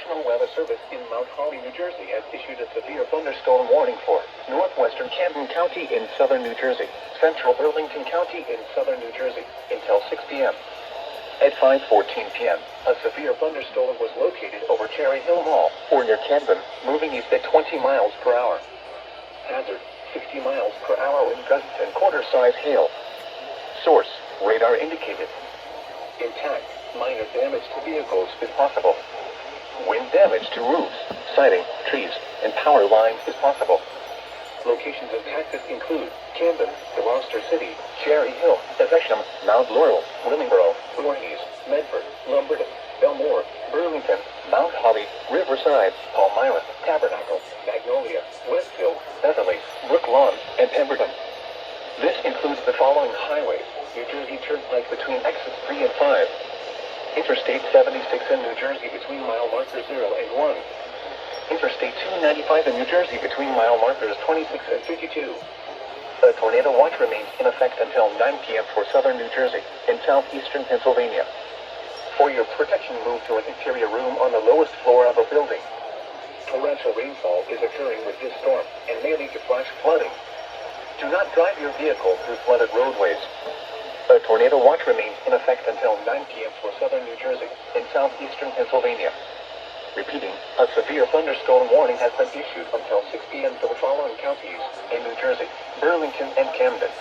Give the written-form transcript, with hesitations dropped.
National Weather Service in Mount Holly, New Jersey has issued a severe thunderstorm warning for northwestern Camden County in southern New Jersey, central Burlington County in southern New Jersey, until 6 p.m. At 5:14 p.m., a severe thunderstorm was located over Cherry Hill Mall, or near Camden, moving east at 20 miles per hour. Hazard, 60 miles per hour wind gusts and quarter-size hail. Source, radar indicated. Intact, minor damage to vehicles is possible. Wind damage to roofs, siding, trees, and power lines is possible. Locations impacted include Camden, Gloucester City, Cherry Hill, Evesham, Mount Laurel, Willingboro, Voorhees, Medford, Lumberton, Belmore, Burlington, Mount Holly, Riverside, Palmyra, Tabernacle, Magnolia, Westfield, Beverly, Brook Lawn, and Pemberton. This includes the following highways: New Jersey Turnpike between exits 3 and 5. Interstate 76 in New Jersey between mile markers 0 and 1. Interstate 295 in New Jersey between mile markers 26 and 52. A tornado watch remains in effect until 9 p.m. for southern New Jersey and southeastern Pennsylvania. For your protection, move to an interior room on the lowest floor of a building. Torrential rainfall is occurring with this storm and may lead to flash flooding. Do not drive your vehicle through flooded roadways. A tornado watch remains in effect until 9 p.m. for southern New Jersey and southeastern Pennsylvania. Repeating, a severe thunderstorm warning has been issued until 6 p.m. for the following counties in New Jersey: Burlington and Camden.